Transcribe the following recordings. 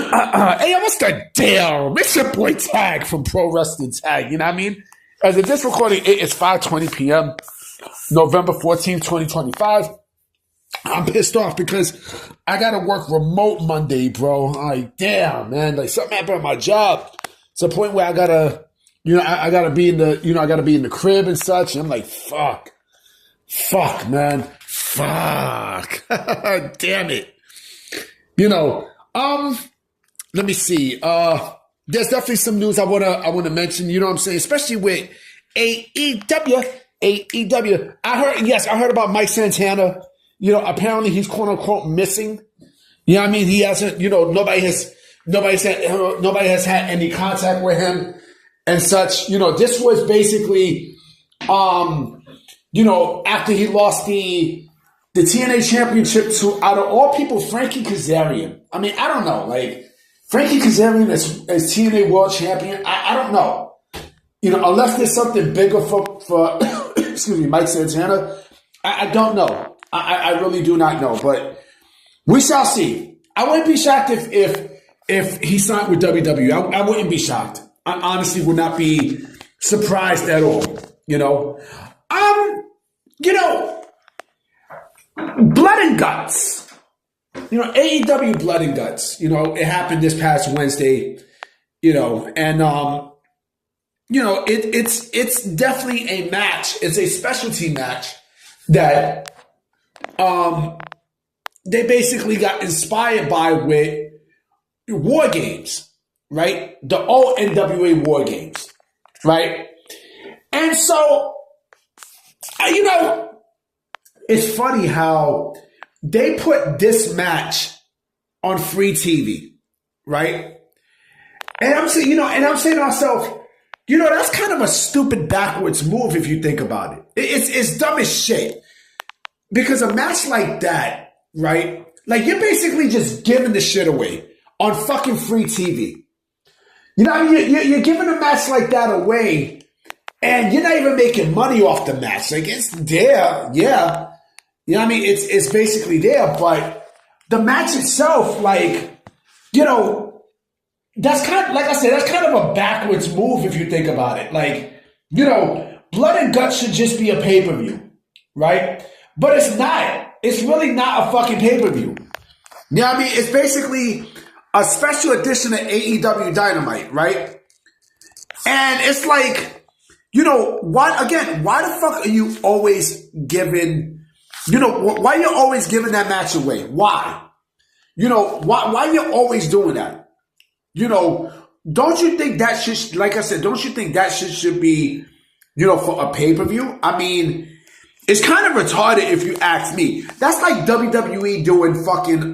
Hey, what's the deal? It's your boy Tag from Pro Wrestling Tag. You know what I mean? As of this recording, it is 5:20 p.m., November 14th, 2025. I'm pissed off because I got to work remote Monday, bro. Like, damn, man. Like, something happened at my job. It's a point where I got to, I got to be in the, I got to be in the crib and such. And I'm like, fuck, man. Fuck. Damn it. Let me see. There's definitely some news I wanna mention. You know what I'm saying? Especially with AEW. I heard about Mike Santana. Apparently he's quote unquote missing. You know what I mean? He hasn't. Nobody has had any contact with him and such. This was basically, after he lost the TNA championship to, out of all people, Frankie Kazarian. I mean, I don't know, like. Frankie Kazarian as TNA World Champion, I don't know. Unless there's something bigger for excuse me, Mike Santana, I don't know. I really do not know, but we shall see. I wouldn't be shocked if he signed with WWE. I wouldn't be shocked. I honestly would not be surprised at all. Blood and guts. AEW Blood and Guts, it happened this past Wednesday, and, it's definitely a match. It's a specialty match that, they basically got inspired by with War Games, right? The old NWA War Games, right? And so, it's funny how they put this match on free TV, right? And I'm saying, I'm saying to myself, that's kind of a stupid backwards move if you think about it. It's dumb as shit. Because a match like that, right? Like, you're basically just giving the shit away on fucking free TV. You're giving a match like that away, and you're not even making money off the match. Like, it's there, yeah. It's basically there, but the match itself, that's kind of, like I said, that's kind of a backwards move if you think about it. Like, Blood and Guts should just be a pay-per-view, right? But it's not. It's really not a fucking pay-per-view. It's basically a special edition of AEW Dynamite, right? And it's like, why the fuck are you always giving... why you're always giving that match away? Why? Why you're always doing that? Don't you think that should, like I said, don't you think that should be, for a pay-per-view? I mean, it's kind of retarded if you ask me. That's like WWE doing fucking,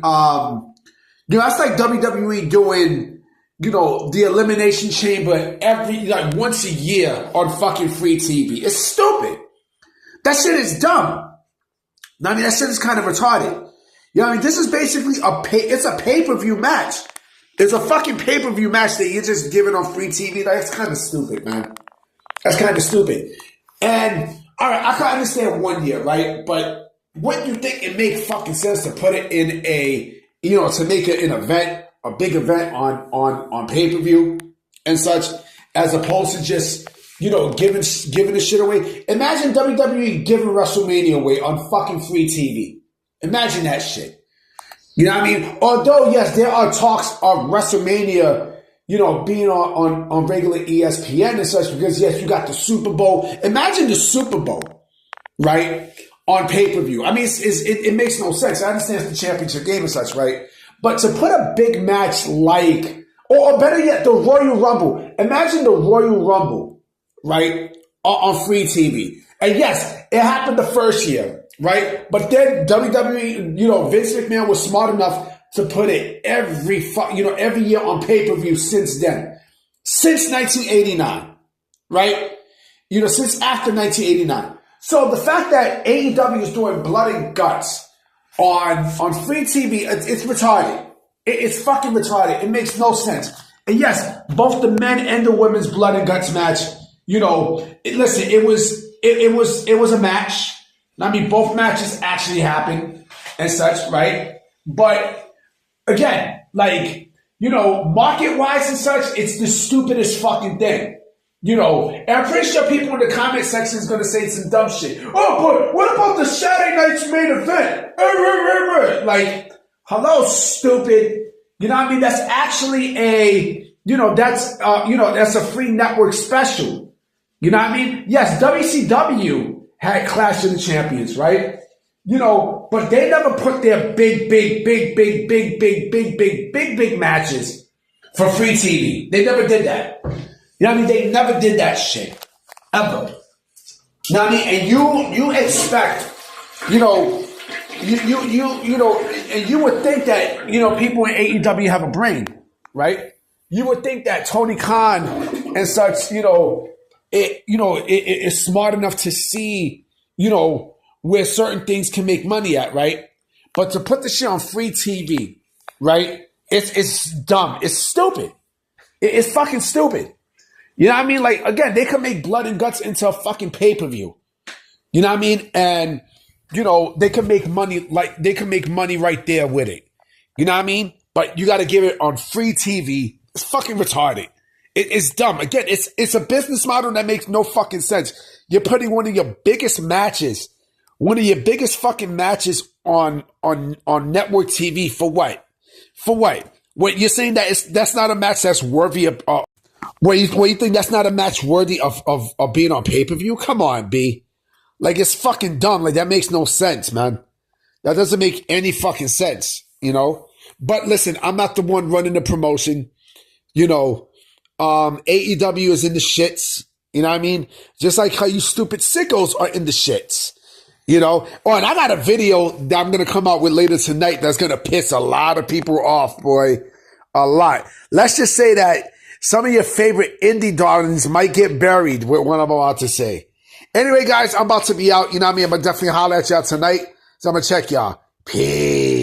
that's like WWE doing, the Elimination Chamber once a year on fucking free TV. It's stupid. That shit is dumb. That shit is kind of retarded. This is basically it's a pay-per-view match. It's a fucking pay-per-view match that you're just giving on free TV. That's kind of stupid, man. That's kind of stupid. And, all right, I can understand 1 year, right? But wouldn't you think it makes fucking sense to put it in to make it an event, a big event on pay-per-view and such, as opposed to just... giving the shit away. Imagine WWE giving WrestleMania away on fucking free TV. Imagine that shit. You know what I mean? Although, yes, there are talks of WrestleMania, being on regular ESPN and such, because, yes, you got the Super Bowl. Imagine the Super Bowl, right, on pay-per-view. I mean, it makes no sense. I understand it's the championship game and such, right? But to put a big match like, or better yet, the Royal Rumble. Imagine the Royal Rumble, right, on free TV. And yes, it happened the first year, right? But then WWE, Vince McMahon was smart enough to put it every year on pay-per-view since then. Since 1989, right? Since after 1989. So the fact that AEW is doing Blood and Guts on free TV, it's retarded. It's fucking retarded. It makes no sense. And yes, both the men and the women's Blood and Guts match, listen, it was a match. I mean, both matches actually happened and such, right? But again, like, market-wise and such, it's the stupidest fucking thing. And I'm pretty sure people in the comment section is going to say some dumb shit. Oh, but what about the Saturday night's main event? Like, hello, stupid. You know what I mean? That's actually that's a free network special. You know what I mean? Yes, WCW had Clash of the Champions, right? But they never put their big matches for free TV. They never did that. You know what I mean? They never did that shit. Ever. You know what I mean? And you expect, and you would think that, people in AEW have a brain, right? You would think that Tony Khan and such, is smart enough to see, where certain things can make money at, right? But to put the shit on free TV, right? It's dumb. It's stupid. It's fucking stupid. You know what I mean? Like, again, they could make Blood and Guts into a fucking pay-per-view. You know what I mean? And, they can make money, right there with it. You know what I mean? But you got to give it on free TV. It's fucking retarded. It's dumb. Again, it's a business model that makes no fucking sense. You're putting one of your biggest fucking matches on network TV for what? For what? What, you're saying that's not a match that's worthy of, what you think that's not a match worthy of being on pay-per-view? Come on, B. Like, it's fucking dumb. Like, that makes no sense, man. That doesn't make any fucking sense, But listen, I'm not the one running the promotion. AEW is in the shits. You know what I mean? Just like how you stupid sickos are in the shits. Oh, and I got a video that I'm going to come out with later tonight that's going to piss a lot of people off, boy. A lot. Let's just say that some of your favorite indie darlings might get buried with what I'm about to say. Anyway, guys, I'm about to be out. You know what I mean? I'm going to definitely holler at y'all tonight. So I'm going to check y'all. Peace.